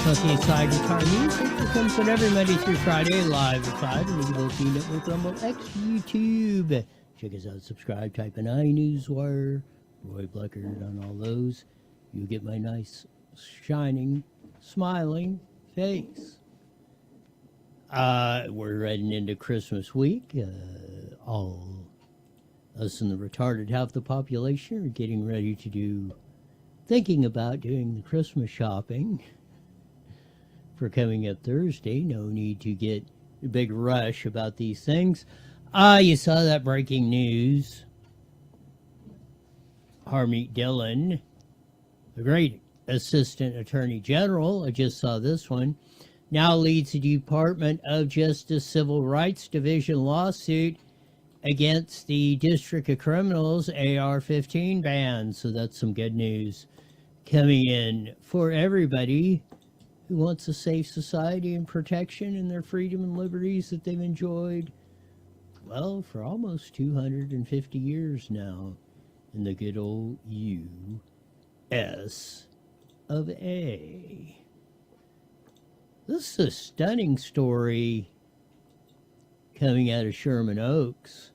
Funky Side Guitar Music that comes out every Monday through Friday, live at 5 on the Eagle Network, Rumble X, YouTube. Check us out, subscribe, type in iNewsWire, Roy Bleckert on all those. You'll get my nice, shining, smiling face. We're heading into Christmas week. All us in the retarded half the population are getting ready to thinking about doing the Christmas shopping for coming up Thursday. No need to get a big rush about these things. You saw that breaking news. Harmeet Dillon, the great Assistant Attorney General, I just saw this one, now leads the Department of Justice Civil Rights Division lawsuit against the District of Criminals AR-15 ban. So that's some good news coming in for everybody who wants a safe society and protection and their freedom and liberties that they've enjoyed, well, for almost 250 years now in the good old U.S. of A. This is a stunning story coming out of Sherman Oaks.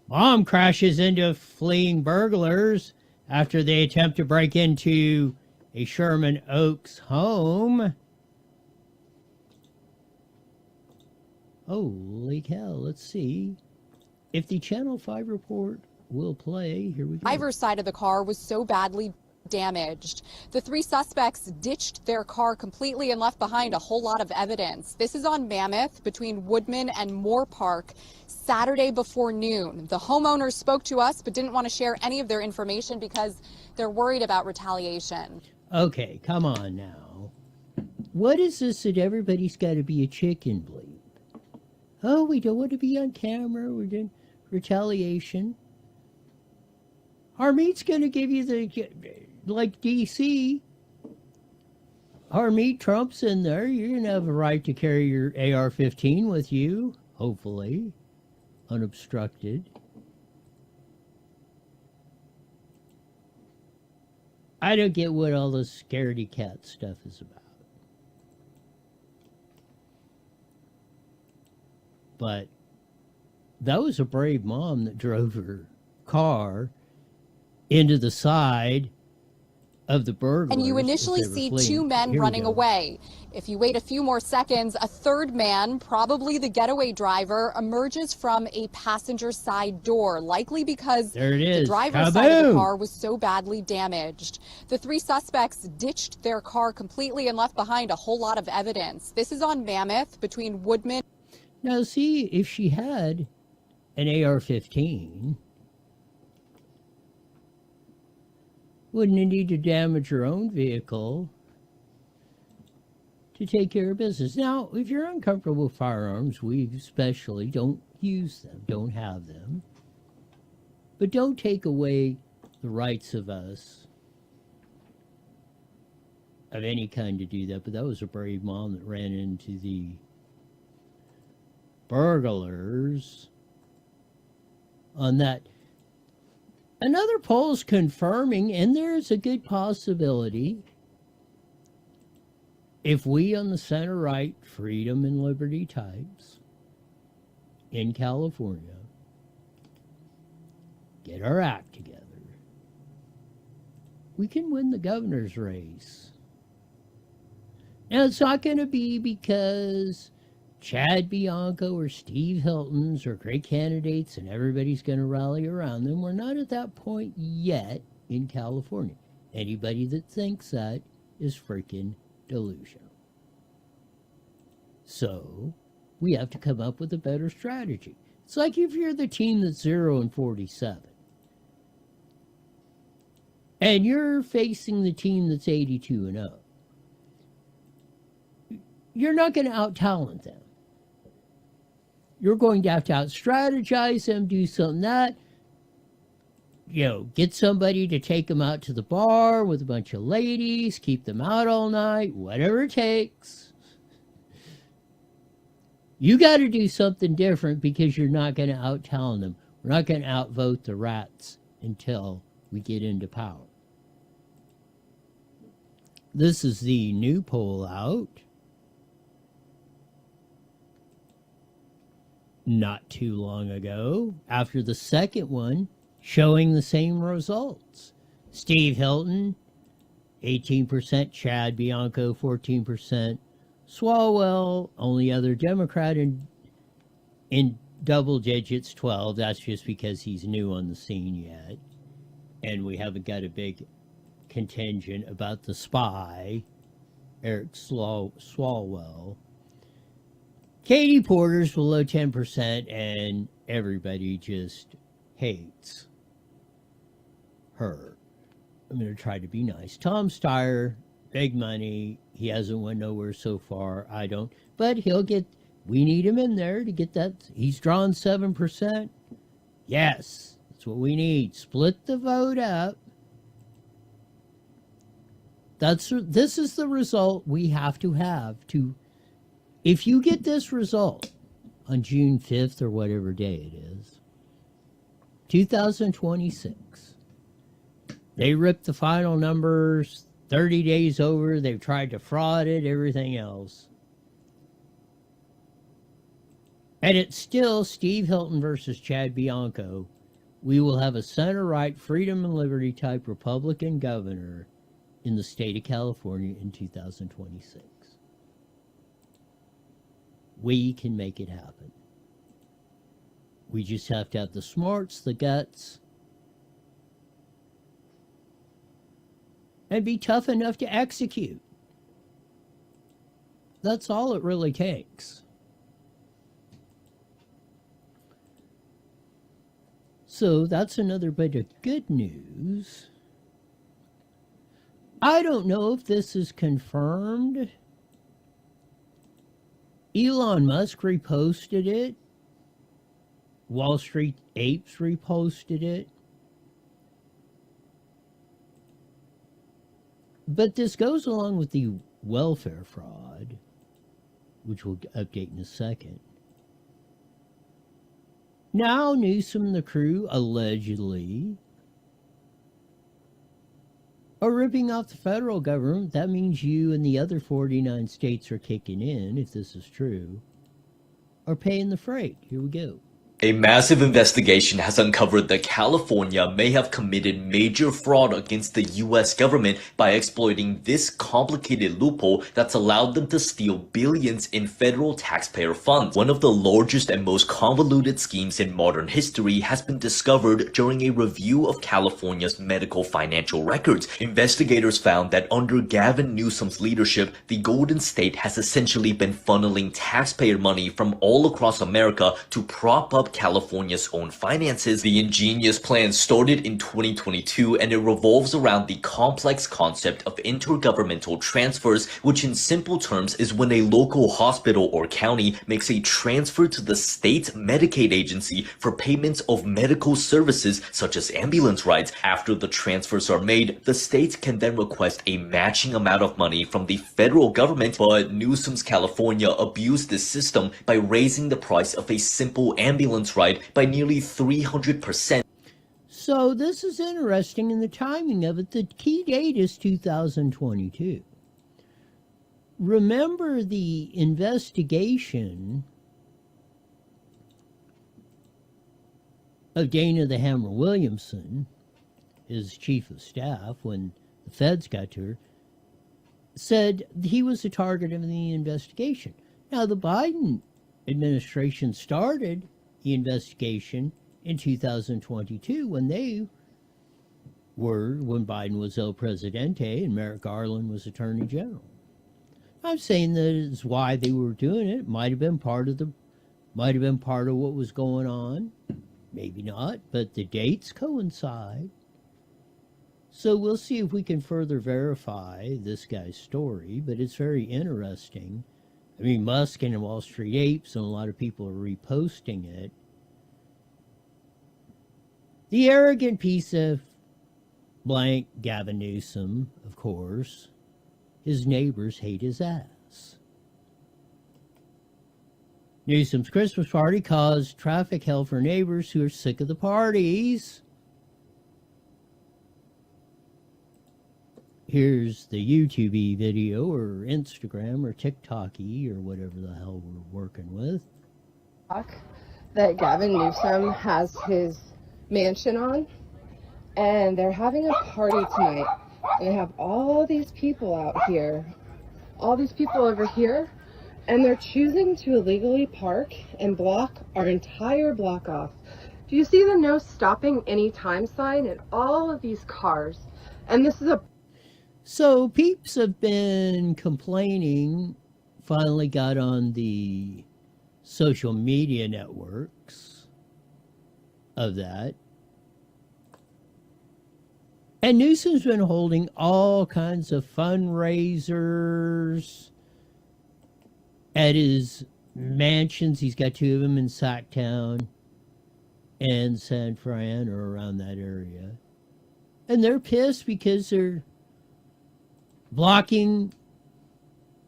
Mom crashes into fleeing burglars after they attempt to break into a Sherman Oaks home. Holy cow, let's see if the Channel 5 report will play. Here we go. Driver's side of the car was so badly damaged. The three suspects ditched their car completely and left behind a whole lot of evidence. This is on Mammoth between Woodman and Moore Park Saturday before noon. The homeowners spoke to us but didn't want to share any of their information because they're worried about retaliation. Okay, come on now. What is this that everybody's got to be a chicken bleed? Oh, we don't want to be on camera. We're doing retaliation. Harmeet's going to give you the, like DC. Harmeet, Trump's in there. You're going to have a right to carry your AR-15 with you, hopefully, unobstructed. I don't get what all this scaredy cat stuff is about. But that was a brave mom that drove her car into the side of the burglars. And you initially see two men running away. If you wait a few more seconds, a third man, probably the getaway driver, emerges from a passenger side door, likely because the driver's side of the car was so badly damaged. The three suspects ditched their car completely and left behind a whole lot of evidence. This is on Mammoth between Woodman. Now, see, if she had an AR-15, wouldn't it need to damage her own vehicle to take care of business? Now, if you're uncomfortable with firearms, we especially don't use them, don't have them. But don't take away the rights of us of any kind to do that. But that was a brave mom that ran into the burglars on that. Another poll is confirming, and there's a good possibility, if we on the center-right freedom and liberty types in California get our act together, we can win the governor's race. Now, it's not going to be because Chad Bianco or Steve Hilton's are great candidates and everybody's going to rally around them. We're not at that point yet in California. Anybody that thinks that is freaking delusional. So we have to come up with a better strategy. It's like if you're the team that's 0-47 and you're facing the team that's 82-0. You're not going to out-talent them. You're going to have to out-strategize them, do something that, get somebody to take them out to the bar with a bunch of ladies, keep them out all night, whatever it takes. You got to do something different because you're not going to out-talent them. We're not going to outvote the rats until we get into power. This is the new poll out. Not too long ago, after the second one, showing the same results. Steve Hilton, 18%, Chad Bianco, 14%, Swalwell, only other Democrat in double digits, 12. That's just because he's new on the scene yet. And we haven't got a big contingent about the spy, Eric Swalwell. Katie Porter's below 10%, and everybody just hates her. I'm going to try to be nice. Tom Steyer, big money. He hasn't went nowhere so far. I don't. But he'll get, we need him in there to get that. He's drawn 7%. Yes, that's what we need. Split the vote up. This is the result we have to. If you get this result on June 5th or whatever day it is, 2026, they ripped the final numbers 30 days over. They've tried to fraud it, everything else. And it's still Steve Hilton versus Chad Bianco. We will have a center-right, freedom and liberty type Republican governor in the state of California in 2026. We can make it happen. We just have to have the smarts, the guts, and be tough enough to execute. That's all it really takes. So that's another bit of good news. I don't know if this is confirmed. Elon Musk reposted it. Wall Street Apes reposted it. But this goes along with the welfare fraud, which we'll update in a second. Now Newsom and the crew allegedly are ripping off the federal government. That means you and the other 49 states are kicking in, if this is true, are paying the freight. Here we go. A massive investigation has uncovered that California may have committed major fraud against the US government by exploiting this complicated loophole that's allowed them to steal billions in federal taxpayer funds. One of the largest and most convoluted schemes in modern history has been discovered during a review of California's medical financial records. Investigators found that under Gavin Newsom's leadership, the Golden State has essentially been funneling taxpayer money from all across America to prop up California's own finances. The ingenious plan started in 2022, and it revolves around the complex concept of intergovernmental transfers, which in simple terms is when a local hospital or county makes a transfer to the state Medicaid agency for payments of medical services such as ambulance rides. After the transfers are made, the state can then request a matching amount of money from the federal government, but Newsom's California abused this system by raising the price of a simple ambulance ride by nearly 300%. So this is interesting in the timing of it. The key date is 2022. Remember the investigation of Dana the Hammer Williamson, his chief of staff, when the feds got to her, said he was the target of the investigation. Now, the Biden administration started the investigation in 2022 when Biden was El Presidente and Merrick Garland was Attorney General. I'm saying that is why they were doing it. Might have been part of what was going on. Maybe not, but the dates coincide. So we'll see if we can further verify this guy's story, but it's very interesting. I mean, Musk and Wall Street Apes, and a lot of people are reposting it. The arrogant piece of blank Gavin Newsom, of course, his neighbors hate his ass. Newsom's Christmas party caused traffic hell for neighbors who are sick of the parties. here's the YouTube video or Instagram or TikTok-y or whatever the hell we're working with. That Gavin Newsom has his mansion on, and they're having a party tonight. They have all these people out here, all these people over here, and they're choosing to illegally park and block our entire block off. Do you see the no stopping anytime sign and all of these cars? And this is a... So peeps have been complaining, finally got on the social media networks of that. And Newsom's been holding all kinds of fundraisers at his mansions. He's got 2 of them in Sacktown and San Fran or around that area. And they're pissed because they're blocking,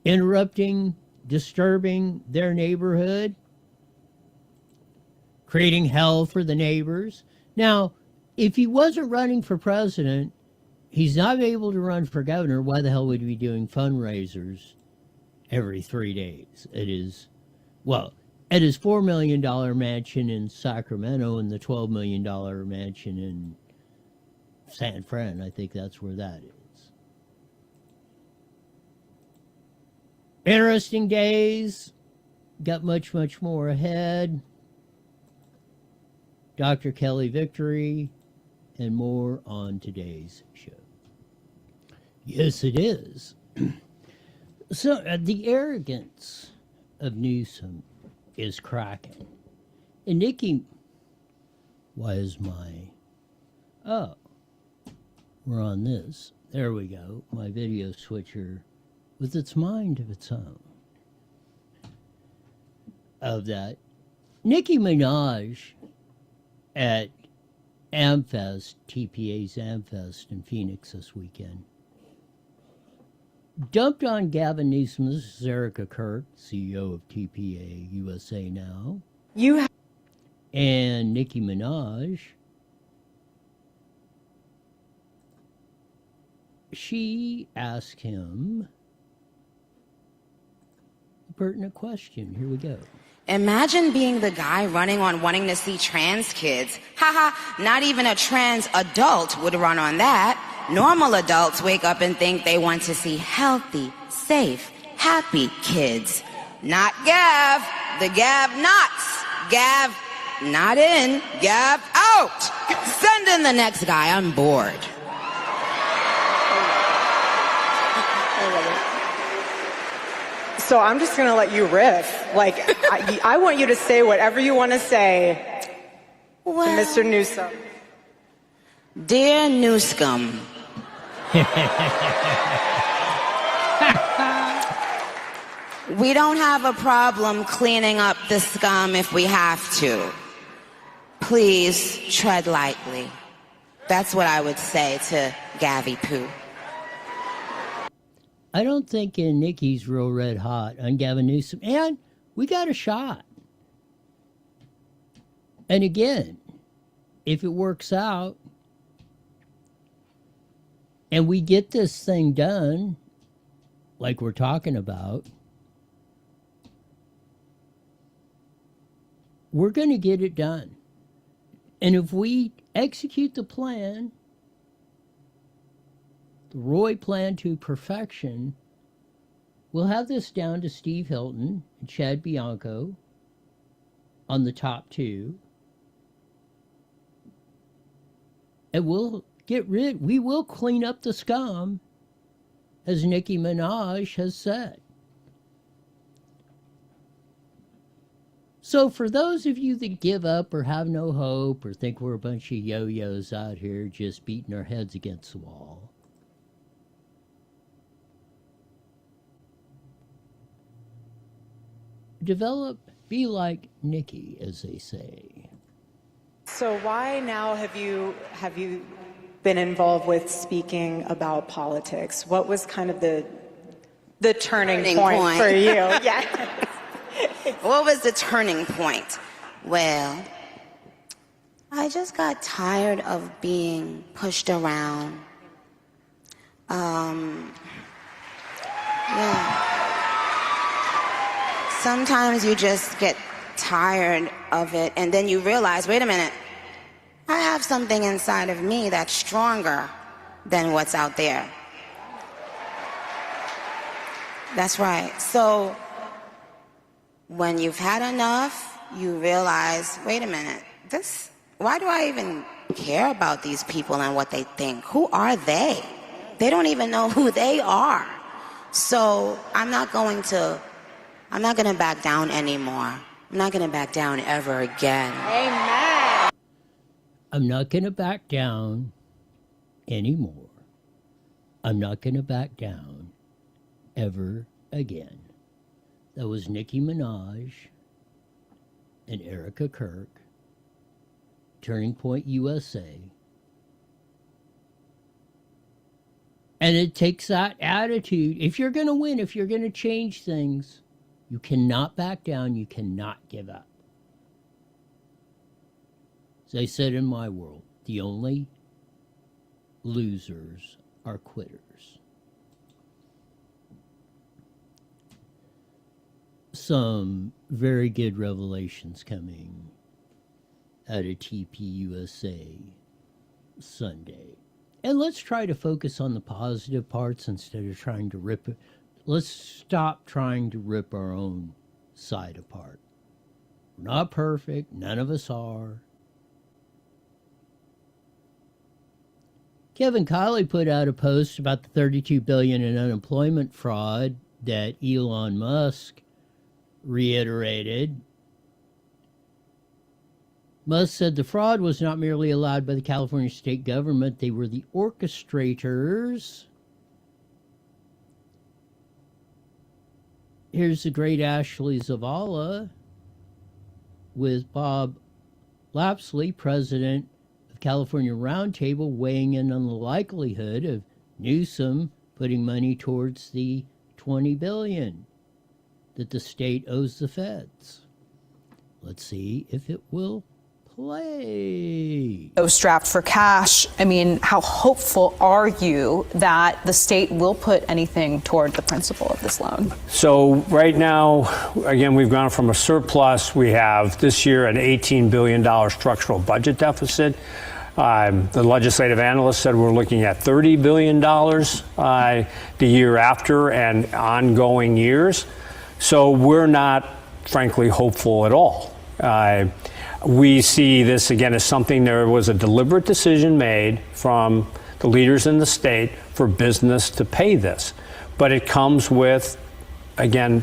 interrupting, disturbing their neighborhood, creating hell for the neighbors. Now, if he wasn't running for president, he's not able to run for governor. Why the hell would he be doing fundraisers every 3 days? It is, well, at his $4 million mansion in Sacramento and the $12 million mansion in San Fran, I think that's where that is. Interesting days. Got much, much more ahead. Dr. Kelly Victory and more on today's show. Yes, it is. So the arrogance of Newsom is cracking. And Nikki, why is my... Oh, we're on this. There we go. My video switcher with its mind of its own. Of that. Nicki Minaj at AmFest, TPA's AmFest in Phoenix this weekend, dumped on Gavin Newsom. This is Erica Kirk, CEO of TPA USA Now. And Nicki Minaj. She asked him a pertinent question. Here we go. Imagine being the guy running on wanting to see trans kids. Haha, not even a trans adult would run on that. Normal adults wake up and think they want to see healthy, safe, happy kids. Not Gav, the Gav nots. Gav not in, Gav out. Send in the next guy, I'm bored. So I'm just going to let you riff. Like, I want you to say whatever you want to say to Mr. Newsom. Dear Newsom, we don't have a problem cleaning up the scum if we have to. Please tread lightly. That's what I would say to Gavy Poo. I don't think Nikki's real red hot on Gavin Newsom. And we got a shot. And again, if it works out and we get this thing done like we're talking about, we're going to get it done. And if we execute the plan, the Roy plan to perfection, we'll have this down to Steve Hilton and Chad Bianco on the top 2. And we will clean up the scum, as Nicki Minaj has said. So for those of you that give up or have no hope or think we're a bunch of yo-yos out here just beating our heads against the wall, develop, be like Nikki, as they say. So why now have you been involved with speaking about politics? What was kind of the turning point for you? Yeah. What was the turning point? Well, I just got tired of being pushed around. Yeah. Sometimes you just get tired of it, and then you realize, wait a minute, I have something inside of me that's stronger than what's out there. That's right. So when you've had enough, you realize, wait a minute, why do I even care about these people and what they think? Who are they? They don't even know who they are. So I'm not going to back down anymore. I'm not going to back down ever again. Amen. I'm not going to back down anymore. I'm not going to back down ever again. That was Nicki Minaj and Erica Kirk, Turning Point USA. And it takes that attitude. If you're going to win, if you're going to change things, you cannot back down. You cannot give up. As I said in my world, the only losers are quitters. Some very good revelations coming out of TPUSA Sunday. And let's try to focus on the positive parts instead of trying to rip it. Let's stop trying to rip our own side apart. We're not perfect. None of us are. Kevin Kiley put out a post about the $32 billion in unemployment fraud that Elon Musk reiterated. Musk said the fraud was not merely allowed by the California state government, they were the orchestrators. Here's the great Ashley Zavala with Bob Lapsley, president of California Roundtable, weighing in on the likelihood of Newsom putting money towards the $20 billion that the state owes the feds. Let's see if it will play. So strapped for cash. I mean, how hopeful are you that the state will put anything toward the principal of this loan? So right now, again, we've gone from a surplus. We have this year an $18 billion structural budget deficit. The legislative analyst said we're looking at $30 billion the year after and ongoing years. So we're not, frankly, hopeful at all. We see this, again, as something there was a deliberate decision made from the leaders in the state for business to pay this. But it comes with, again,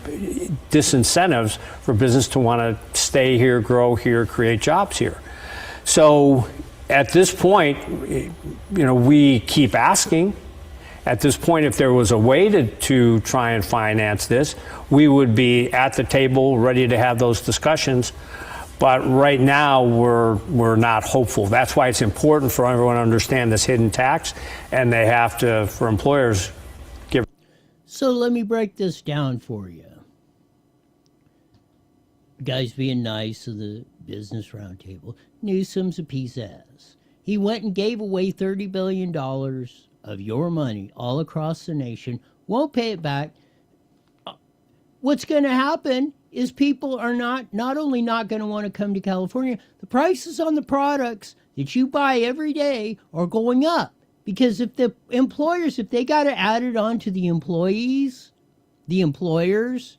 disincentives for business to want to stay here, grow here, create jobs here. So at this point, we keep asking. At this point, if there was a way to try and finance this, we would be at the table ready to have those discussions. But right now, we're not hopeful. That's why it's important for everyone to understand this hidden tax, and they have to, for employers, give. So let me break this down for you. Guys being nice to the Business Roundtable. Newsom's a piece of ass. He went and gave away $30 billion of your money all across the nation, won't pay it back. What's going to happen is people are not only not going to want to come to California, the prices on the products that you buy every day are going up. Because if the employers, if they got to add it on to the employees, the employers'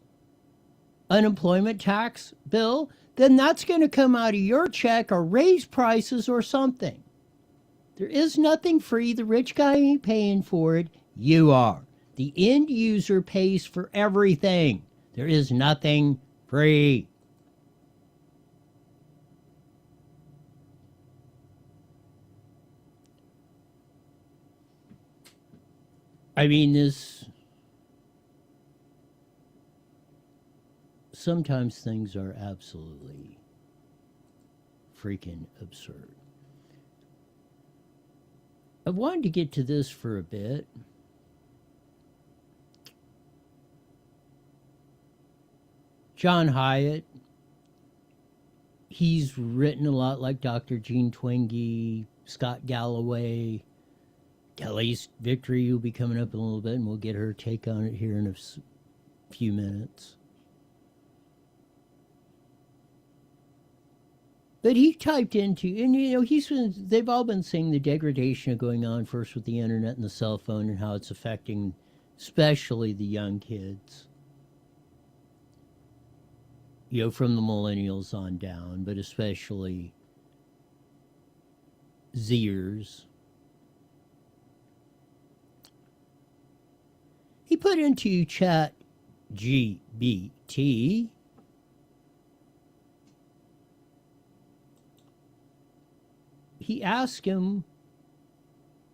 unemployment tax bill, then that's going to come out of your check or raise prices or something. There is nothing free. The rich guy ain't paying for it. You are. The end user pays for everything. There is nothing free. I mean, sometimes things are absolutely freaking absurd. I wanted to get to this for a bit. John Hyatt, he's written a lot like Dr. Gene Twenge, Scott Galloway, Kelly's victory will be coming up in a little bit, and we'll get her take on it here in a few minutes. But he typed into, and they've all been seeing the degradation going on, first with the internet and the cell phone, and how it's affecting especially the young kids. From the millennials on down, but especially Zers. He put into chat GBT he asked him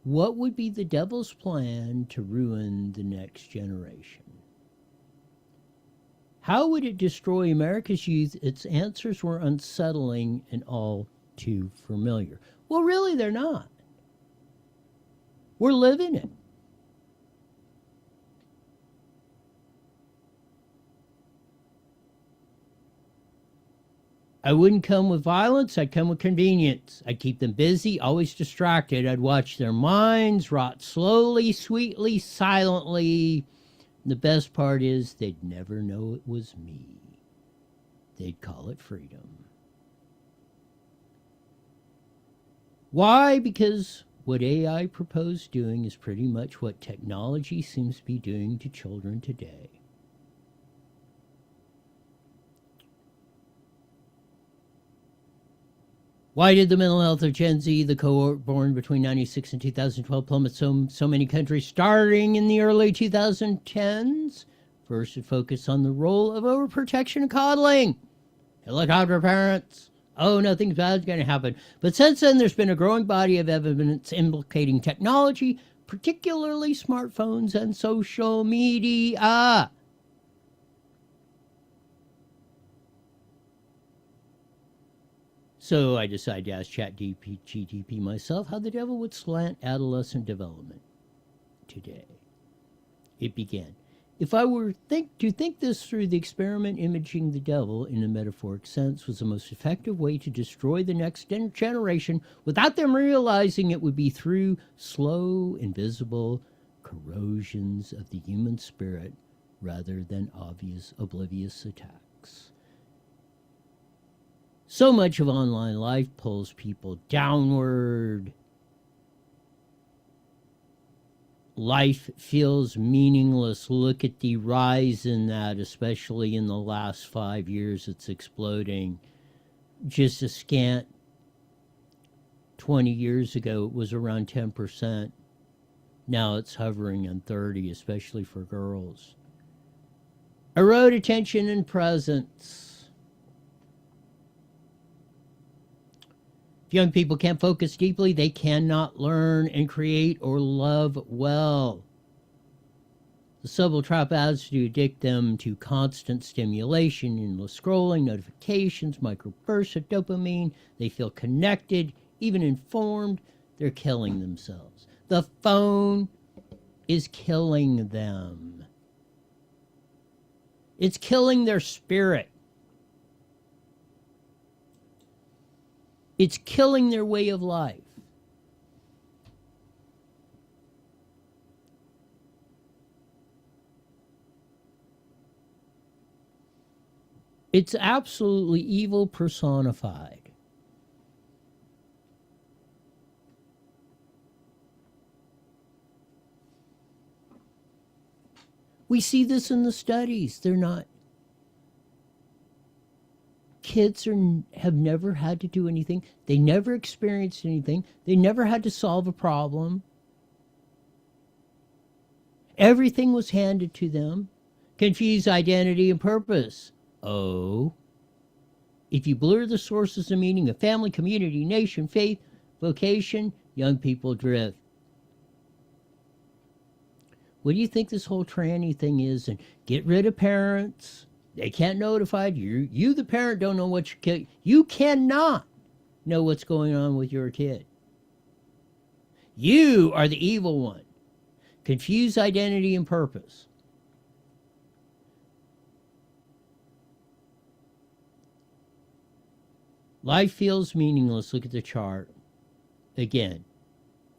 what would be the devil's plan to ruin the next generation. How would it destroy America's youth? Its answers were unsettling and all too familiar. Well, really, they're not. We're living it. I wouldn't come with violence, I'd come with convenience. I'd keep them busy, always distracted. I'd watch their minds rot slowly, sweetly, silently. The best part is they'd never know it was me. They'd call it freedom. Why? Because what AI proposed doing is pretty much what technology seems to be doing to children today. Why did the mental health of Gen Z, the cohort born between 96 and 2012, plummet so many countries starting in the early 2010s? First, it focused on the role of overprotection and coddling. Helicopter parents. Oh, nothing bad's going to happen. But since then, there's been a growing body of evidence implicating technology, particularly smartphones and social media. So I decided to ask ChatGPT myself how the devil would slant adolescent development today. It began. If I were to think this through, the experiment imaging the devil in a metaphoric sense was the most effective way to destroy the next generation without them realizing it would be through slow, invisible corrosions of the human spirit rather than obvious, oblivious attacks. So much of online life pulls people downward. Life feels meaningless. Look at the rise in that, especially in the last 5 years. It's exploding. Just a scant 20 years ago, it was around 10%. Now it's hovering on 30%, especially for girls. Erode attention and presence. If young people can't focus deeply, they cannot learn and create or love well. The subtle trap adds to addict them to constant stimulation, endless scrolling, notifications, microbursts of dopamine. They feel connected, even informed. They're killing themselves. The phone is killing them. It's killing their spirit. It's killing their way of life. It's absolutely evil personified. We see this in the studies. They're not. Kids have never had to do anything. They never experienced anything. They never had to solve a problem. Everything was handed to them. Confuse identity and purpose. Oh. If you blur the sources of meaning of family, community, nation, faith, vocation, young people drift. What do you think this whole tranny thing is? And get rid of parents. They can't notify you. You, the parent, don't know what your kid. You cannot know what's going on with your kid. You are the evil one. Confuse identity and purpose. Life feels meaningless. Look at the chart. Again,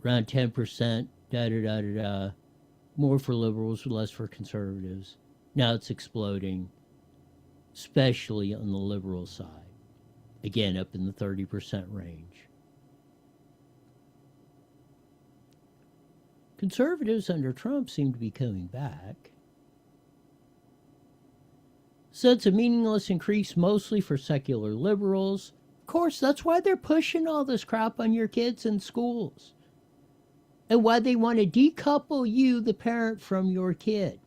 around 10%. da-da-da-da-da, more for liberals, less for conservatives. Now it's exploding, especially on the liberal side. Again, up in the 30% range. Conservatives under Trump seem to be coming back. Sense of meaningless increase mostly for secular liberals. Of course, that's why they're pushing all this crap on your kids in schools. And why they want to decouple you, the parent, from your kid.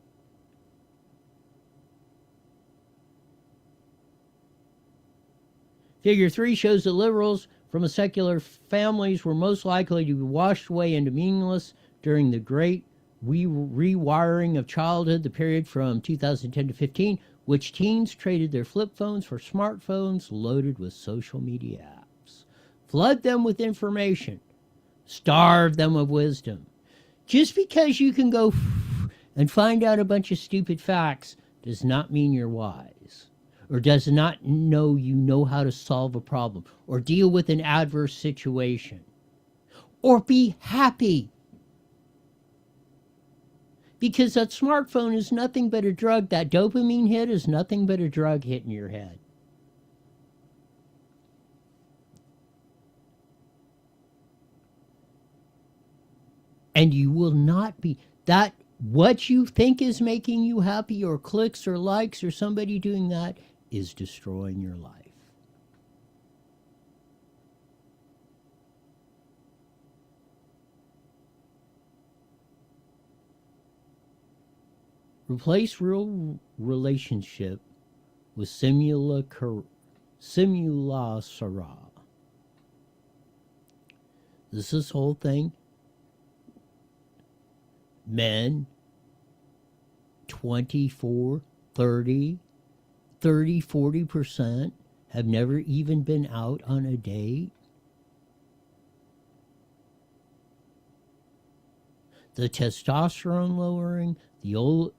Figure 3 shows that liberals from secular families were most likely to be washed away into meaningless during the great rewiring of childhood, the period from 2010 to 15, which teens traded their flip phones for smartphones loaded with social media apps. Flood them with information. Starve them of wisdom. Just because you can go and find out a bunch of stupid facts does not mean you're wise, or does not know you know how to solve a problem, or deal with an adverse situation, or be happy. Because that smartphone is nothing but a drug. That dopamine hit is nothing but a drug hitting your head. And you will not be that. What you think is making you happy, or clicks or likes or somebody doing that, is destroying your life. Replace real relationship with simulacra. This whole thing. Men, 24, 30, 40% have never even been out on a date. The testosterone lowering, the old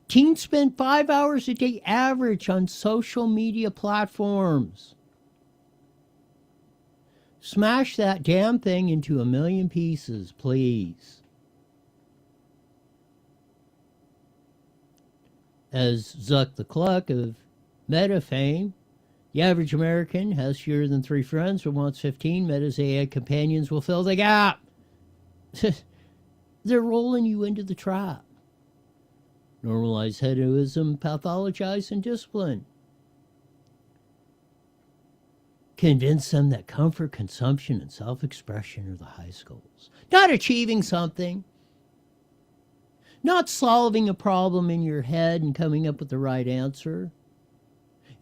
teens spend 5 hours a day average on social media platforms. Smash that damn thing into a million pieces, please. As Zuck the Cluck of Meta fame, the average American has fewer than 3 friends but wants 15. Meta's AI companions will fill the gap. They're rolling you into the trap. Normalize hedonism, pathologize, and discipline. Convince them that comfort, consumption, and self-expression are the highest goals. Not achieving something. Not solving a problem in your head and coming up with the right answer.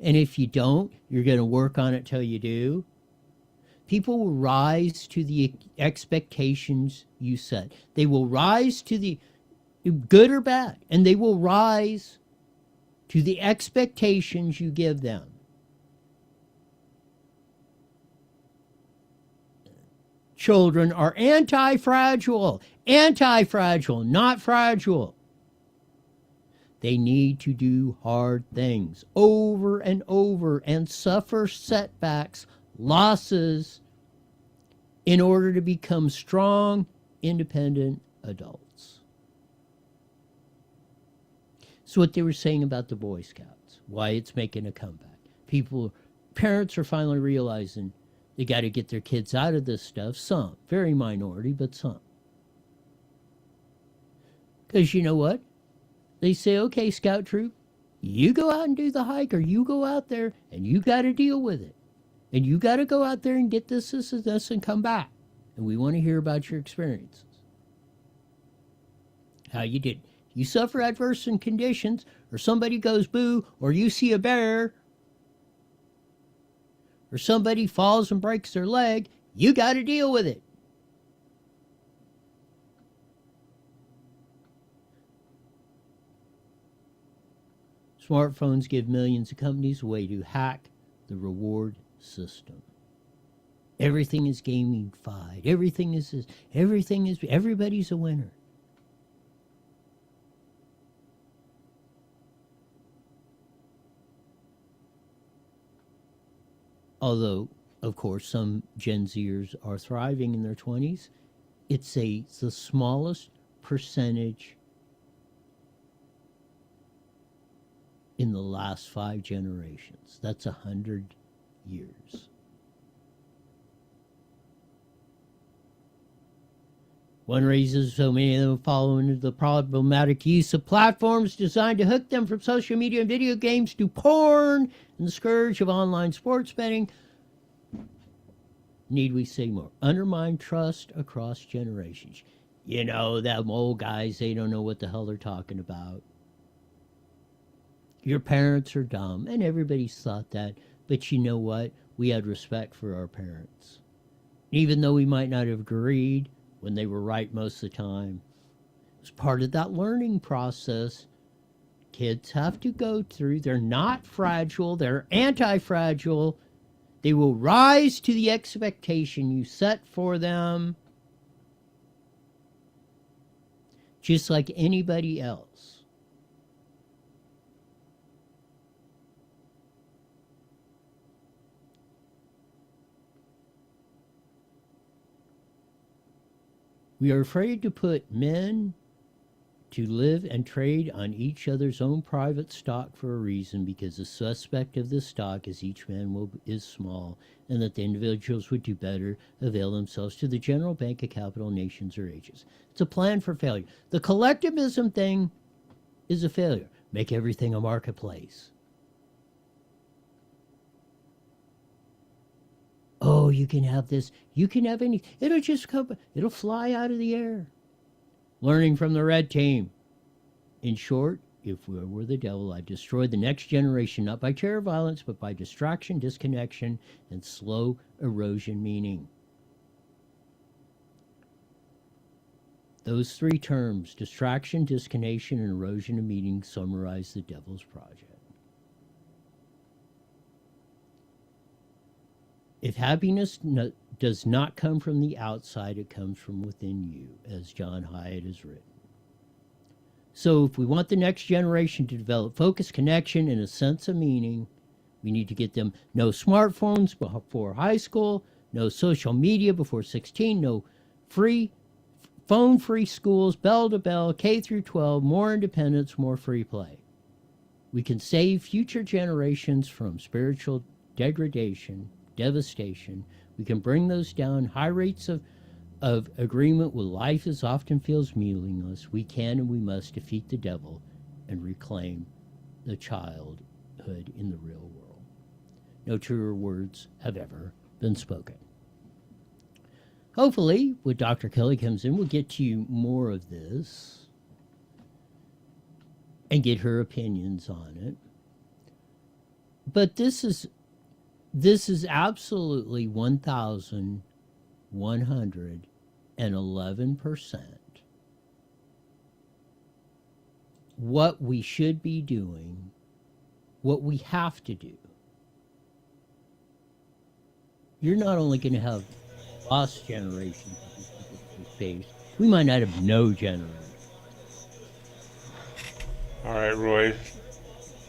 And if you don't, you're going to work on it till you do. People will rise to the expectations you set. They will rise to the good or bad, and they will rise to the expectations you give them. Children are anti-fragile, not fragile. They need to do hard things over and over and suffer setbacks, losses, in order to become strong, independent adults. So what they were saying about the Boy Scouts, why it's making a comeback. Parents are finally realizing they got to get their kids out of this stuff. Some, very minority, but some. Because you know what? They say, okay, Scout Troop, you go out and do the hike, or you go out there and you got to deal with it. And you got to go out there and get this, and come back. And we want to hear about your experiences. How you did. You suffer adverse conditions, or somebody goes boo, or you see a bear, or somebody falls and breaks their leg, you got to deal with it. Smartphones give millions of companies a way to hack the reward system. Everything is gamified. Everybody's a winner. Although, of course, some Gen Zers are thriving in their 20s, It's the smallest percentage in the last 5 generations. That's 100 years. One reason so many of them are following the problematic use of platforms designed to hook them from social media and video games to porn and the scourge of online sports betting. Need we say more? Undermine trust across generations. You know, them old guys, they don't know what the hell they're talking about. Your parents are dumb, and everybody's thought that. But you know what? We had respect for our parents. Even though we might not have agreed when they were right most of the time. It was part of that learning process kids have to go through. They're not fragile. They're anti-fragile. They will rise to the expectation you set for them, just like anybody else. We are afraid to put men to live and trade on each other's own private stock for a reason, because the suspect of this stock is each man is small, and that the individuals would do better avail themselves to the general bank of capital nations or ages. It's a plan for failure. The collectivism thing is a failure. Make everything a marketplace. Oh, you can have this. You can have any. It'll just come. It'll fly out of the air. Learning from the red team. In short, if we were the devil, I'd destroy the next generation, not by terror violence, but by distraction, disconnection, and slow erosion, meaning. Those 3 terms, distraction, disconnection, and erosion of meaning, summarize the devil's project. If happiness does not come from the outside, it comes from within you, as John Hyatt has written. So if we want the next generation to develop focus, connection, and a sense of meaning, we need to get them no smartphones before high school, no social media before 16, no phone-free schools, bell to bell, K through 12, more independence, more free play. We can save future generations from spiritual degradation, devastation. We can bring those down. High rates of agreement with life as often feels meaningless. We can and we must defeat the devil and reclaim the childhood in the real world. No truer words have ever been spoken. Hopefully, when Dr. Kelly comes in, we'll get to you more of this and get her opinions on it. But this is absolutely 1,111% what we should be doing, what we have to do. You're not only going to have lost generations in space, we might not have no generation. All right, Roy.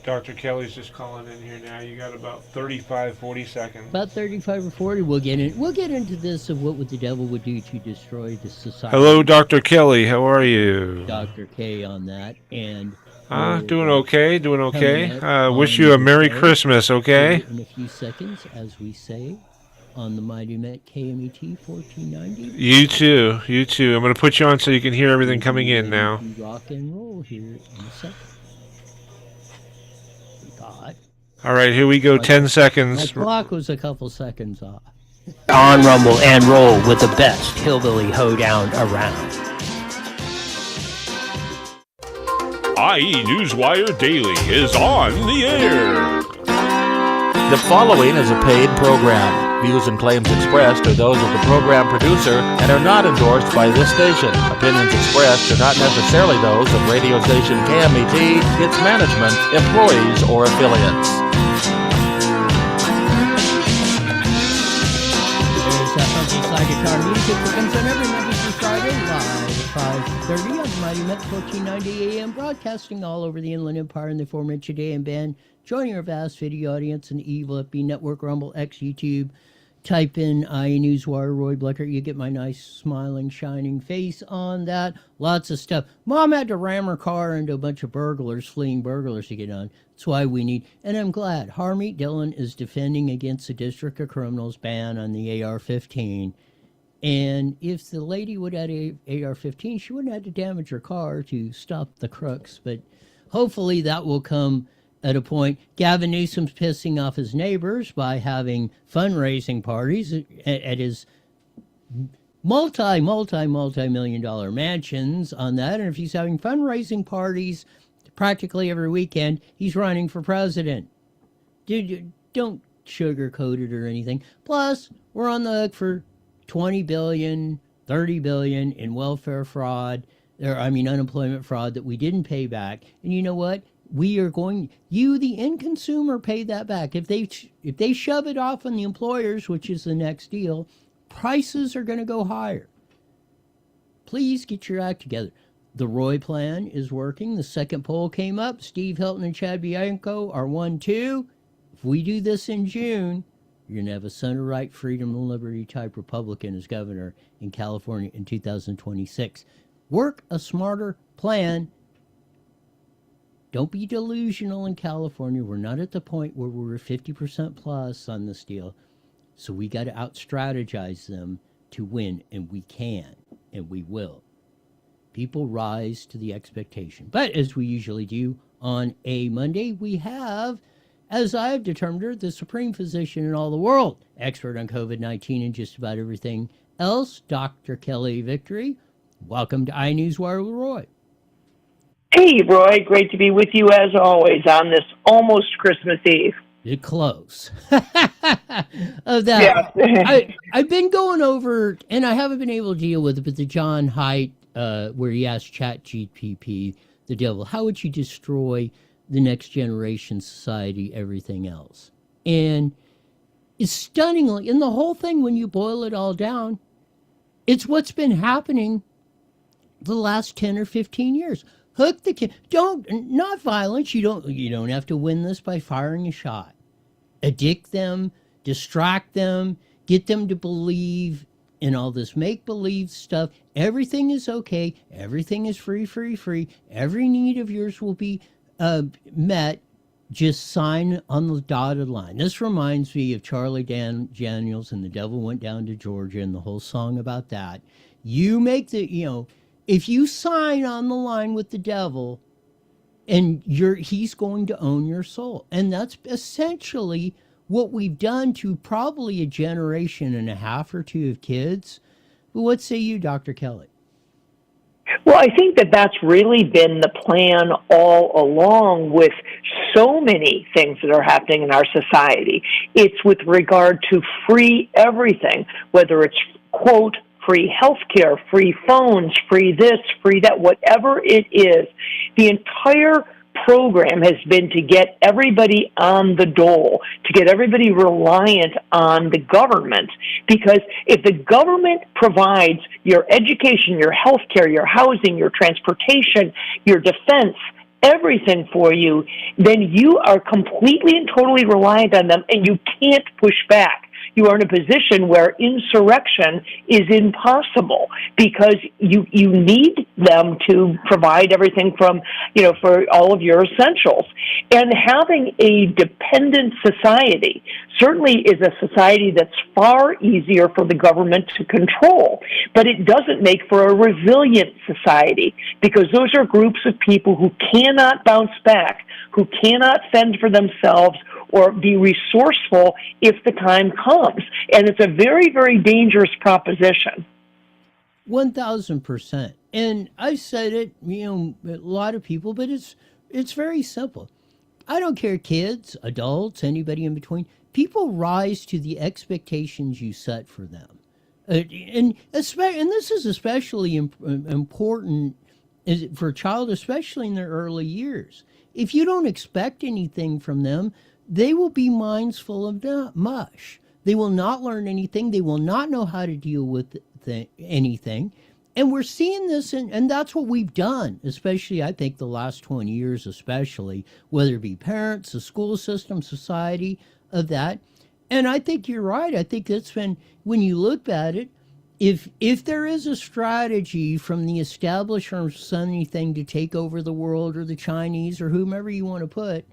Dr. Kelly's just calling in here now. You got about 35, 40 seconds. About 35 or 40. We'll get into this of what the devil would do to destroy the society. Hello, Dr. Kelly. How are you? Dr. K on that. And doing okay. Wish you a Merry Christmas, okay? In a few seconds, as we say, on the Mighty Met KMET 1490. You too. I'm going to put you on so you can hear everything coming in now. Rock and roll here in a second. All right, here we go. 10 seconds. My clock was a couple seconds off. On Rumble and Roll with the best hillbilly hoedown around. IE Newswire Daily is on the air. The following is a paid program. Views and claims expressed are those of the program producer and are not endorsed by this station. Opinions expressed are not necessarily those of radio station KMET, its management, employees, or affiliates. There's that funky slide guitar music that comes on every Monday through Friday live at 5:30 on the Mighty Met 1490 AM, broadcasting all over the Inland Empire in the 4-inch a day and band. Joining our vast video audience in the Evil FB Network, Rumble, X, YouTube, type in iNewsWire Roy Blecker. You get my nice, smiling, shining face on that. Lots of stuff. Mom had to ram her car into a bunch of fleeing burglars to get on. That's why we need, and I'm glad, Harmeet Dillon is defending against the District of Criminals ban on the AR-15. And if the lady would have had a AR-15, she wouldn't have to damage her car to stop the crooks. But hopefully that will come at a point. Gavin Newsom's pissing off his neighbors by having fundraising parties at his multi-million dollar mansions on that. And if he's having fundraising parties practically every weekend, he's running for president. Dude, don't sugarcoat it or anything. Plus, we're on the hook for $20 billion, $30 billion in welfare fraud, unemployment fraud that we didn't pay back. And you know what? We are going, you, the end consumer, pay that back. If they shove it off on the employers, which is the next deal, prices are going to go higher. Please get your act together. The Roy plan is working. The second poll came up. Steve Hilton and Chad Bianco are 1-2. If we do this in June, you're going to have a center-right, freedom and liberty type Republican as governor in California in 2026. Work a smarter plan. Don't be delusional in California. We're not at the point where we're 50% plus on this deal. So we got to out-strategize them to win, and we can, and we will. People rise to the expectation. But as we usually do on a Monday, we have, as I've determined her, the supreme physician in all the world, expert on COVID-19 and just about everything else, Dr. Kelly Victory. Welcome to iNewsWire with Roy. Hey, Roy. Great to be with you as always on this almost Christmas Eve. You're close. Of that, yeah. I've been going over, and I haven't been able to deal with it, but the John Haidt, where he asked ChatGPT, the devil, how would you destroy the next generation society, everything else? And it's stunningly, and the whole thing, when you boil it all down, it's what's been happening the last 10 or 15 years. Hook the kid. Not violence. You don't have to win this by firing a shot. Addict them, distract them, get them to believe in all this make-believe stuff. Everything is okay. Everything is free. Every need of yours will be met. Just sign on the dotted line. This reminds me of Charlie Daniels and The Devil Went Down to Georgia and the whole song about that. You make if you sign on the line with the devil, and he's going to own your soul. And that's essentially what we've done to probably a generation and a half or two of kids. But what say you, Dr. Kelly? Well, I think that that's really been the plan all along with so many things that are happening in our society. It's with regard to free everything, whether it's, quote, free healthcare, free phones, free this, free that, whatever it is. The entire program has been to get everybody on the dole, to get everybody reliant on the government. Because if the government provides your education, your healthcare, your housing, your transportation, your defense, everything for you, then you are completely and totally reliant on them, and you can't push back. You are in a position where insurrection is impossible because you need them to provide everything from, for all of your essentials. And having a dependent society certainly is a society that's far easier for the government to control, but it doesn't make for a resilient society because those are groups of people who cannot bounce back, who cannot fend for themselves or be resourceful if the time comes. And it's a very, very dangerous proposition. 1,000%. And I said it, a lot of people, but it's very simple. I don't care, kids, adults, anybody in between. People rise to the expectations you set for them. And this is especially important for a child, especially in their early years. If you don't expect anything from them, they will be minds full of mush. They will not learn anything. They will not know how to deal with anything. And we're seeing this, and that's what we've done, especially, I think, the last 20 years especially, whether it be parents, the school system, society, of that. And I think you're right. I think that's when you look at it, if there is a strategy from the establishment or anything to take over the world or the Chinese or whomever you want to put,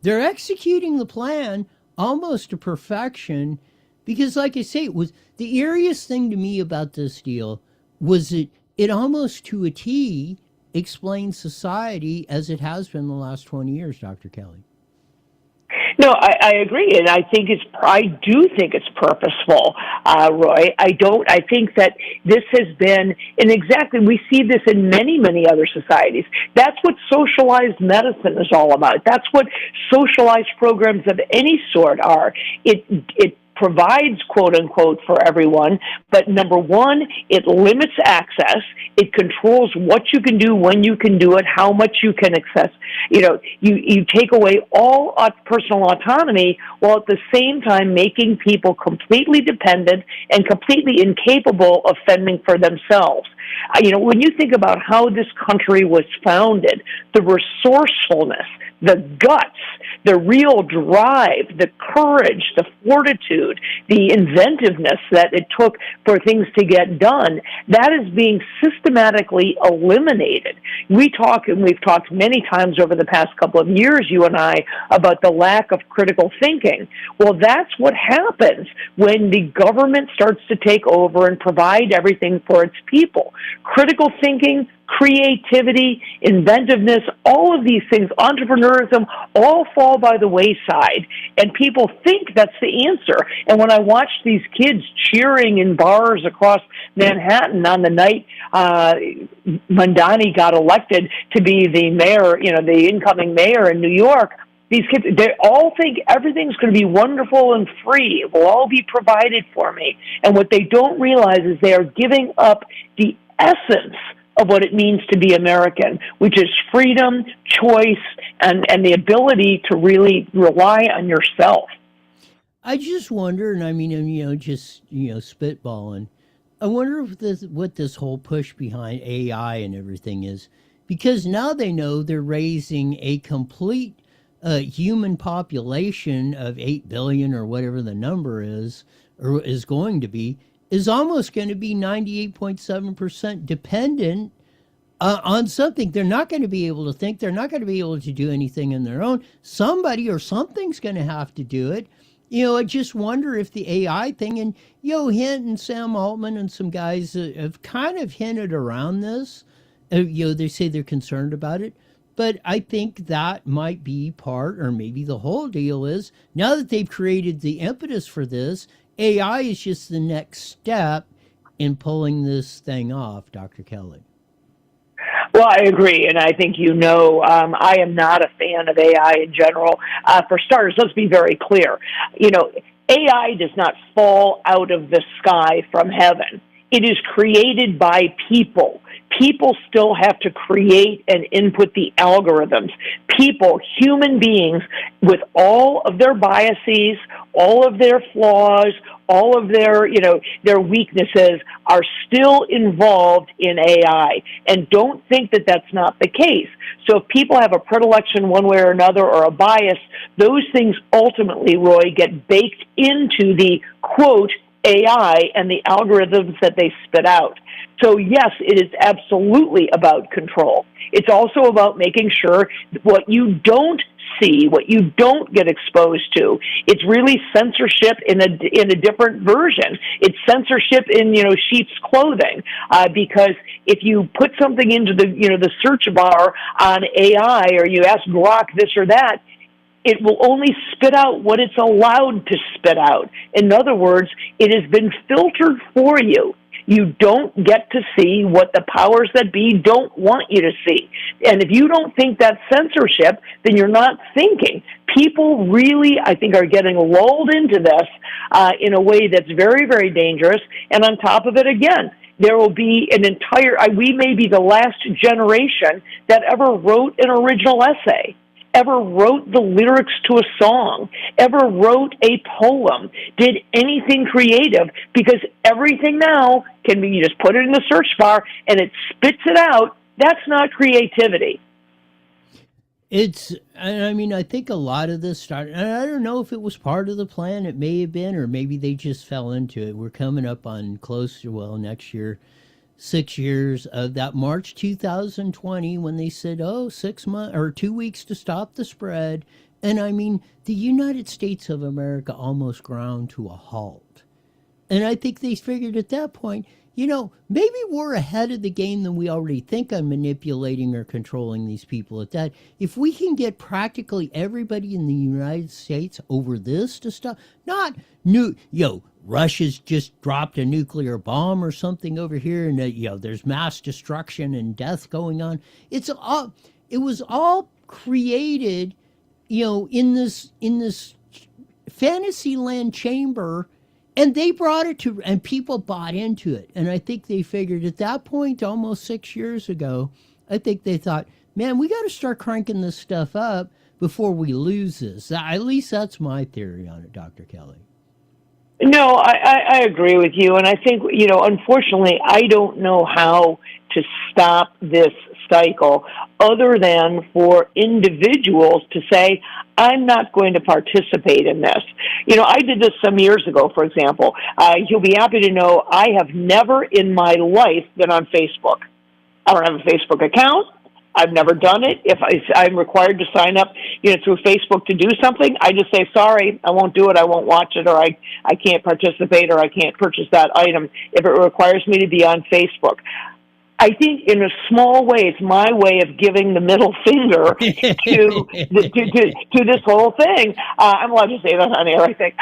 they're executing the plan almost to perfection. Because, like I say, it was the eeriest thing to me about this deal was that it almost to a T explains society as it has been the last 20 years, Dr. Kelly. No, I agree, and I do think it's purposeful, Roy. I think that this has been, and exactly, we see this in many other societies. That's what socialized medicine is all about. That's what socialized programs of any sort are. It provides, quote unquote, for everyone, but number one, it limits access. It controls what you can do, when you can do it, how much you can access. You take away all personal autonomy while at the same time making people completely dependent and completely incapable of fending for themselves. When you think about how this country was founded, the resourcefulness, the guts, the real drive, the courage, the fortitude, the inventiveness that it took for things to get done, that is being systematically eliminated. We've talked many times over the past couple of years, you and I, about the lack of critical thinking. Well, that's what happens when the government starts to take over and provide everything for its people. Critical thinking, creativity, inventiveness, all of these things, entrepreneurism, all fall by the wayside, and people think that's the answer. And when I watch these kids cheering in bars across Manhattan on the night Mandani got elected to be the mayor, the incoming mayor in New York, these kids, they all think everything's going to be wonderful and free. It will all be provided for me. And what they don't realize is they are giving up the essence of what it means to be American, which is freedom, choice, and the ability to really rely on yourself. I just wonder, and I mean, spitballing, I wonder what this whole push behind AI and everything is, because now they know they're raising a complete human population of 8 billion or whatever the number is, or is going to be, is almost going to be 98.7% dependent on something. They're not going to be able to think. They're not going to be able to do anything on their own. Somebody or something's going to have to do it. I just wonder if the AI thing, and Hint and Sam Altman and some guys have kind of hinted around this. They say they're concerned about it. But I think that might be part, or maybe the whole deal is, now that they've created the impetus for this, AI is just the next step in pulling this thing off, Dr. Kelly. Well, I agree, and I think I am not a fan of AI in general. For starters, let's be very clear. AI does not fall out of the sky from heaven. It is created by people. People still have to create and input the algorithms. People, human beings, with all of their biases, all of their flaws, all of their weaknesses, are still involved in AI. And don't think that that's not the case. So if people have a predilection one way or another, or a bias, those things ultimately, Roy, get baked into the, quote, AI and the algorithms that they spit out. So yes, it is absolutely about control. It's also about making sure what you don't see, what you don't get exposed to. It's really censorship in a different version. It's censorship in sheep's clothing, because if you put something into the search bar on AI, or you ask Grok this or that, it will only spit out what it's allowed to spit out. In other words, it has been filtered for you. You don't get to see what the powers that be don't want you to see. And if you don't think that's censorship, then you're not thinking. People really, I think, are getting lulled into this in a way that's very, very dangerous. And on top of it, again, there will be we may be the last generation that ever wrote an original essay, ever wrote the lyrics to a song, ever wrote a poem, did anything creative, because everything now can be, you just put it in the search bar and it spits it out. That's not creativity. I mean, I think a lot of this started, and I don't know if it was part of the plan. It may have been, or maybe they just fell into it. We're coming up on close to, well, next year, 6 years of that March 2020 when they said, oh, 6 months or 2 weeks to stop the spread. And I mean, the United States of America almost ground to a halt. And I think they figured at that point, maybe we're ahead of the game than we already think on manipulating or controlling these people at that. If we can get practically everybody in the United States over this to stop, not Russia's just dropped a nuclear bomb or something over here and there's mass destruction and death going on. It was all created, in this Fantasyland chamber. And they brought it to, and people bought into it. And I think they figured at that point, almost 6 years ago, I think they thought, man, we got to start cranking this stuff up before we lose this. At least that's my theory on it, Dr. Kelly. No, I agree with you. And I think, unfortunately, I don't know how to stop this cycle other than for individuals to say, I'm not going to participate in this. I did this some years ago, for example. You'll be happy to know I have never in my life been on Facebook. I don't have a Facebook account. I've never done it. If I'm required to sign up, through Facebook to do something, I just say, sorry, I won't do it, I won't watch it, or I can't participate, or I can't purchase that item if it requires me to be on Facebook. I think in a small way, it's my way of giving the middle finger to this whole thing. I'm allowed to say that on air, I think.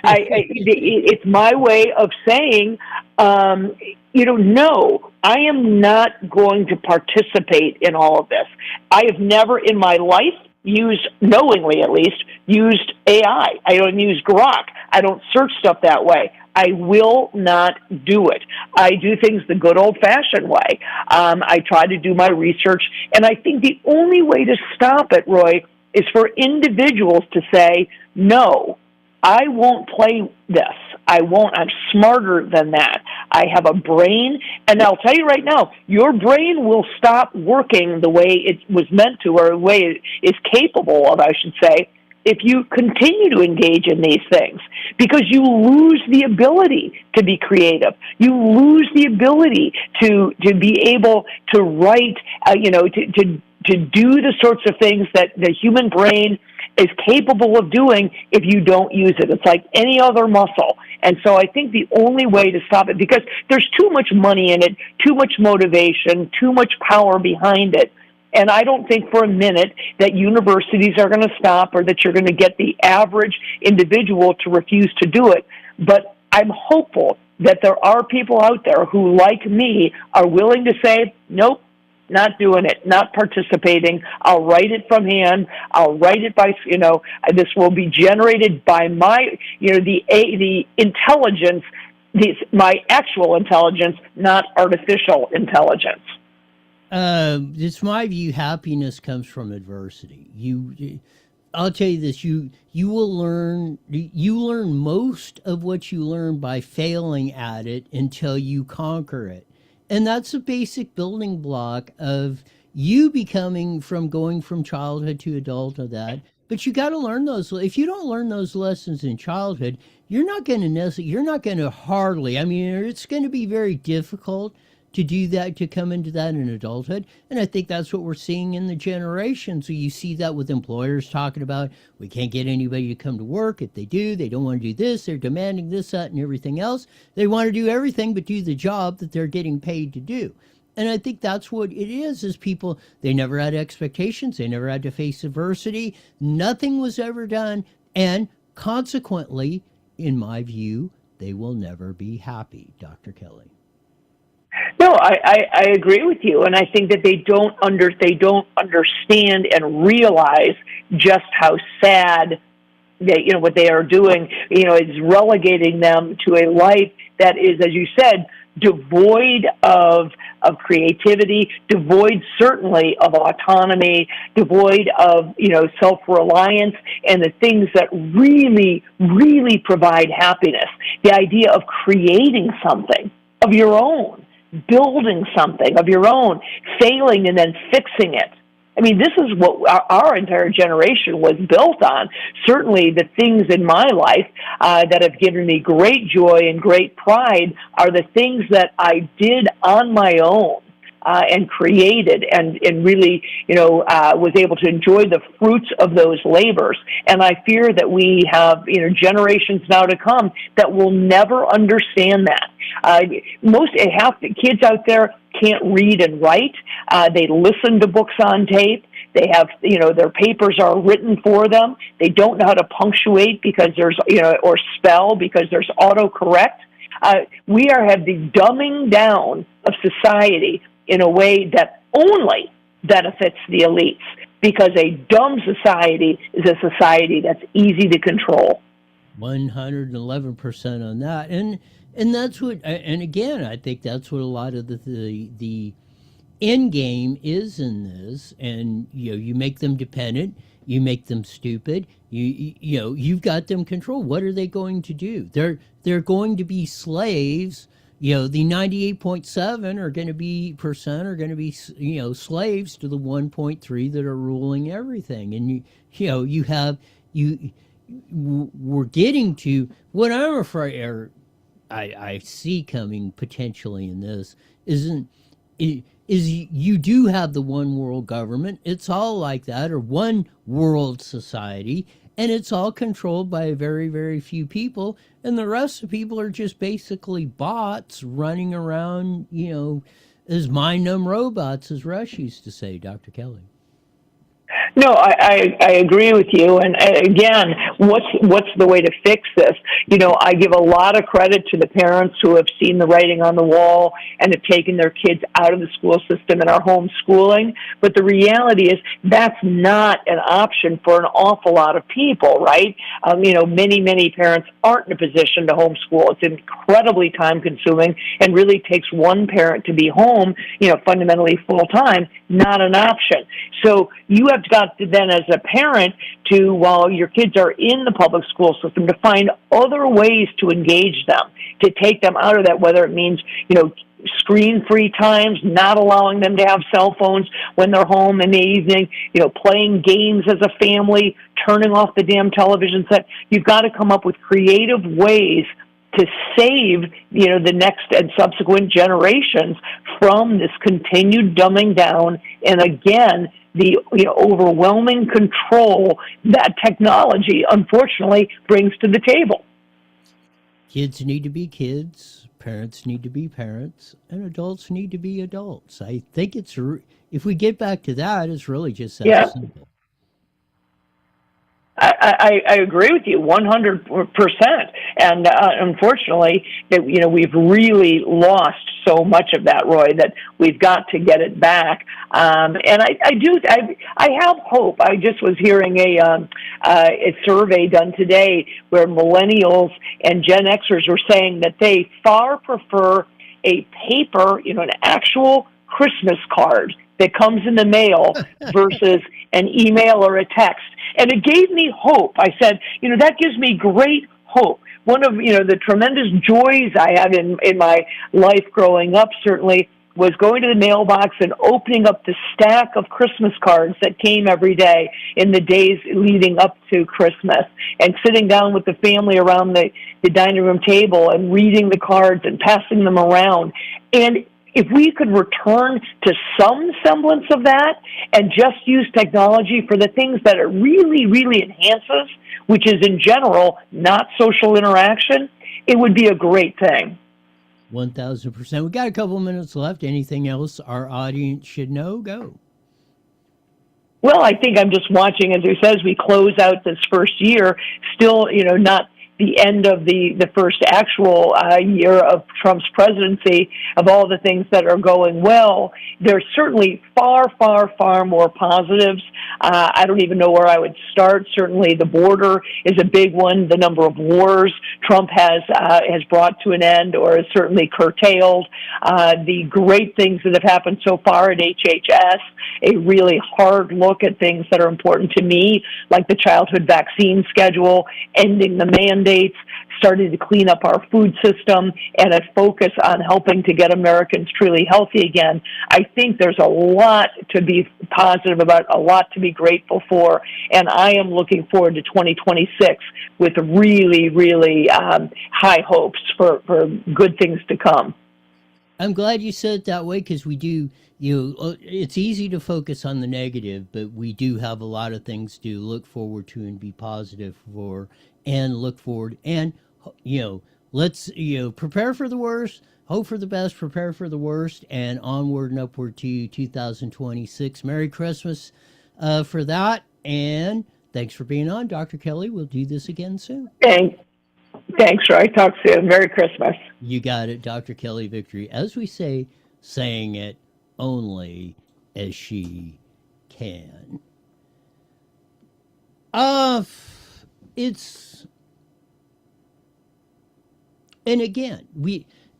It's my way of saying, no, I am not going to participate in all of this. I have never in my life knowingly at least, used AI. I don't use Grok. I don't search stuff that way. I will not do it. I do things the good old-fashioned way. I try to do my research, and I think the only way to stop it, Roy, is for individuals to say, no, I won't play this. I won't. I'm smarter than that. I have a brain, and I'll tell you right now, your brain will stop working the way it was meant to, or the way it is capable of, I should say, if you continue to engage in these things, because you lose the ability to be creative. You lose the ability to be able to write, to do the sorts of things that the human brain is capable of doing if you don't use it. It's like any other muscle. And so I think the only way to stop it, because there's too much money in it, too much motivation, too much power behind it. And I don't think for a minute that universities are going to stop, or that you're going to get the average individual to refuse to do it. But I'm hopeful that there are people out there who, like me, are willing to say, nope, not doing it, not participating. I'll write it from hand. I'll write it by, this will be generated by my, the intelligence, my actual intelligence, not artificial intelligence. It's my view. Happiness comes from adversity. I'll tell you this: you will learn. You learn most of what you learn by failing at it until you conquer it, and that's a basic building block of you going from childhood to adulthood. But you got to learn those. If you don't learn those lessons in childhood, you're not going to hardly. I mean, it's going to be very difficult to do that, to come into that in adulthood. And I think that's what we're seeing in the generation. So you see that with employers talking about, we can't get anybody to come to work. If they do, they don't want to do this. They're demanding this, that, and everything else. They want to do everything but do the job that they're getting paid to do. And I think that's what it is people, they never had expectations. They never had to face adversity. Nothing was ever done. And consequently, in my view, they will never be happy, Dr. Kelly. No, I agree with you, and I think that they don't understand and realize just how sad what they are doing. It's relegating them to a life that is, as you said, devoid of creativity, devoid certainly of autonomy, devoid of self-reliance and the things that really, really provide happiness. The idea of creating something of your own, building something of your own, failing and then fixing it. I mean, this is what our entire generation was built on. Certainly the things in my life that have given me great joy and great pride are the things that I did on my own. And created and really, was able to enjoy the fruits of those labors. And I fear that we have, generations now to come that will never understand that. Half the kids out there can't read and write. They listen to books on tape. They have, their papers are written for them. They don't know how to punctuate because there's, or spell because there's autocorrect. We have the dumbing down of society in a way that only benefits the elites, because a dumb society is a society that's easy to control. 111% on that, and that's what. And again, I think that's what a lot of the end game is in this. And you make them dependent, you make them stupid. You've got them controlled. What are they going to do? They're going to be slaves. The 98.7 are going to be slaves to the 1.3 that are ruling everything. And we're getting to what I'm afraid, or I see coming potentially in this is you do have the one world government. It's all like that, or one world society. And it's all controlled by very, very few people. And the rest of the people are just basically bots running around, as mind-numb robots, as Rush used to say, Dr. Kelly. No, I agree with you. And again, what's the way to fix this? I give a lot of credit to the parents who have seen the writing on the wall and have taken their kids out of the school system and are homeschooling. But the reality is that's not an option for an awful lot of people, right? Many parents aren't in a position to homeschool. It's incredibly time-consuming and really takes one parent to be home, fundamentally full-time, not an option. So you have got to then, as a parent, to, while your kids are in the public school system, to find other ways to engage them, to take them out of that, whether it means, screen-free times, not allowing them to have cell phones when they're home in the evening, playing games as a family, turning off the damn television set. You've got to come up with creative ways to save, the next and subsequent generations from this continued dumbing down, and again, the overwhelming control that technology, unfortunately, brings to the table. Kids need to be kids, parents need to be parents, and adults need to be adults. I think if we get back to that, it's really just that simple. I agree with you 100%. And unfortunately, that we've really lost so much of that, Roy, that we've got to get it back. And I have hope. I just was hearing a survey done today where millennials and Gen Xers were saying that they far prefer a paper, an actual Christmas card that comes in the mail versus an email or a text. And it gave me hope. I said, that gives me great hope. One of, the tremendous joys I had in my life growing up, certainly, was going to the mailbox and opening up the stack of Christmas cards that came every day in the days leading up to Christmas, and sitting down with the family around the dining room table and reading the cards and passing them around. And if we could return to some semblance of that and just use technology for the things that it really, really enhances, which is in general not social interaction, it would be a great thing. 1,000%. We got a couple minutes left. Anything else our audience should know? Go. Well, I think I'm just watching, as we said, as we close out this first year, still, not the end of the first actual year of Trump's presidency, of all the things that are going well. There's certainly far, far, far more positives. I don't even know where I would start. Certainly the border is a big one. The number of wars Trump has brought to an end, or has certainly curtailed. The great things that have happened so far at HHS, a really hard look at things that are important to me, like the childhood vaccine schedule, ending the mandate, candidates, starting to clean up our food system, and a focus on helping to get Americans truly healthy again, I think there's a lot to be positive about, a lot to be grateful for, and I am looking forward to 2026 with really, really high hopes for good things to come. I'm glad you said it that way, because we do, it's easy to focus on the negative, but we do have a lot of things to look forward to and be positive for, and look forward. And, let's, prepare for the worst, hope for the best, prepare for the worst, and onward and upward to 2026. Merry Christmas for that. And thanks for being on, Dr. Kelly. We'll do this again soon. Thanks, Roy. Talk soon. Merry Christmas. You got it, Dr. Kelly Victory. As we say, saying it only as she can. It's, and again,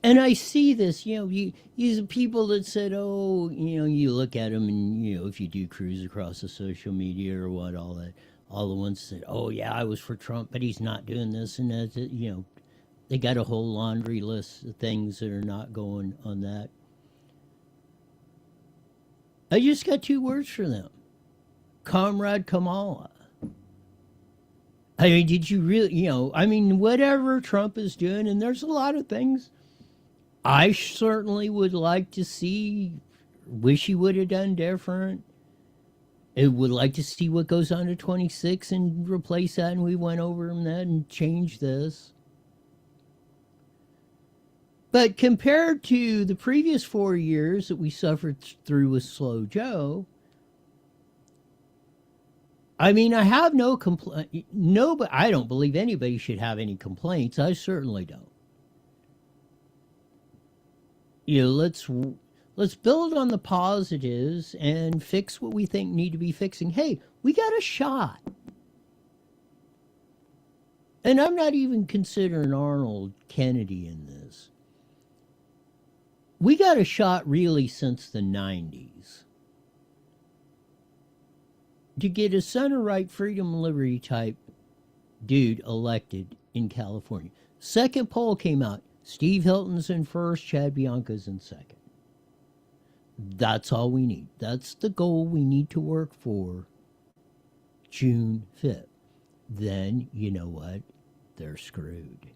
and I see this, these people that said, oh, you look at them and, if you do cruise across the social media or what, all the ones said, oh yeah, I was for Trump, but he's not doing this and that, they got a whole laundry list of things that are not going on that. I just got 2 words for them. Comrade Kamala. I mean, did you really, whatever Trump is doing, and there's a lot of things I certainly would like to see, wish he would have done different. I would like to see what goes on to 26 and replace that, and we went over that and changed this. But compared to the previous 4 years that we suffered through with Slow Joe, I mean, I have no complaint. No, but I don't believe anybody should have any complaints. I certainly don't. Let's build on the positives and fix what we think need to be fixing. Hey, we got a shot. And I'm not even considering Arnold Kennedy in this. We got a shot really since the 90s to get a center-right freedom and liberty type dude elected in California. Second poll came out. Steve Hilton's in first, Chad Bianca's in second. That's all we need. That's the goal we need to work for June 5th. Then, you know what? They're screwed.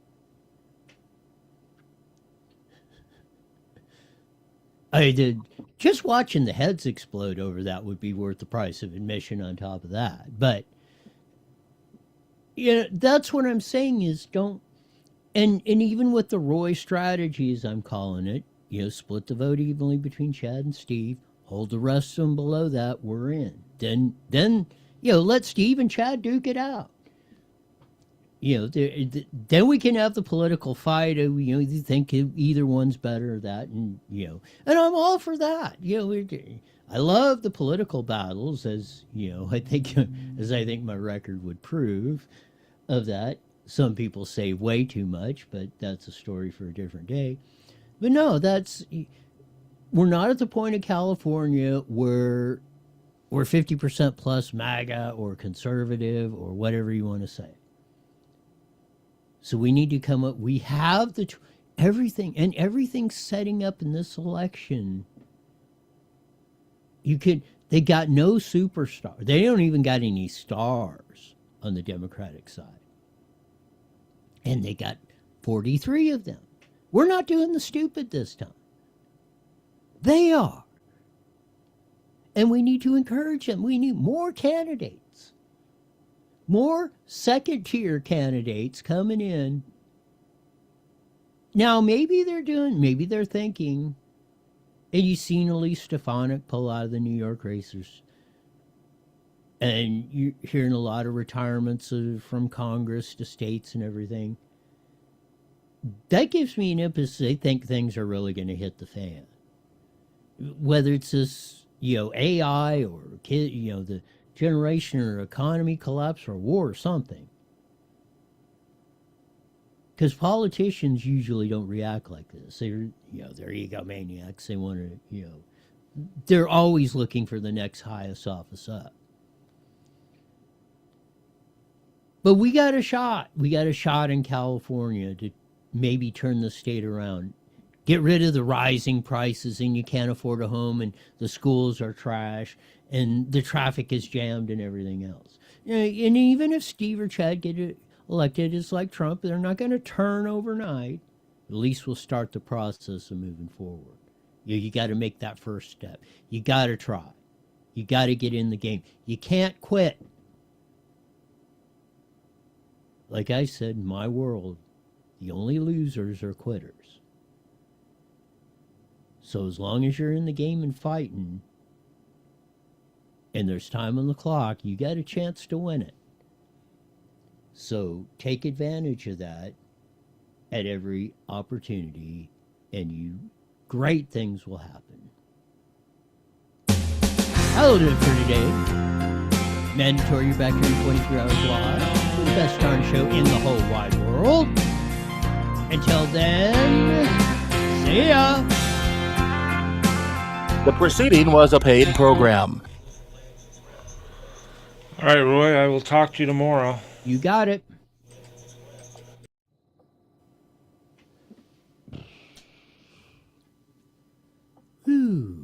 Just watching the heads explode over that would be worth the price of admission on top of that. But, that's what I'm saying is don't, and even with the Roy strategy, as I'm calling it, split the vote evenly between Chad and Steve, hold the rest of them below that, we're in. Then let Steve and Chad duke it out. Then we can have the political fight. You think either one's better or that, and I'm all for that. I love the political battles, as I think my record would prove of that. Some people say way too much, but that's a story for a different day. But no, we're not at the point of California where we're 50% plus MAGA or conservative or whatever you want to say. So we need to come up. We have everything, and everything's setting up in this election. They got no superstar. They don't even got any stars on the Democratic side. And they got 43 of them. We're not doing the stupid this time. They are. And we need to encourage them. We need more candidates. More second-tier candidates coming in. Now, maybe they're thinking, and you've seen Elise Stefanik pull out of the New York racers. And you're hearing a lot of retirements from Congress to states and everything. That gives me an impetus. They think things are really going to hit the fan. Whether it's this, AI or, the generation or economy collapse or war or something. Because politicians usually don't react like this. They're egomaniacs. They want to, they're always looking for the next highest office up. But we got a shot. We got a shot in California to maybe turn the state around. Get rid of the rising prices and you can't afford a home and the schools are trash and the traffic is jammed and everything else. And even if Steve or Chad get elected, it's like Trump, they're not going to turn overnight. At least we'll start the process of moving forward. You got to make that first step. You got to try. You got to get in the game. You can't quit. Like I said, in my world, the only losers are quitters. So as long as you're in the game and fighting, and there's time on the clock, you got a chance to win it. So take advantage of that at every opportunity, and great things will happen. That'll do it for today. Mandatory, you're back here in 23 hours live. The best darn show in the whole wide world. Until then, see ya. The preceding was a paid program. All right, Roy, I will talk to you tomorrow. You got it. Whew.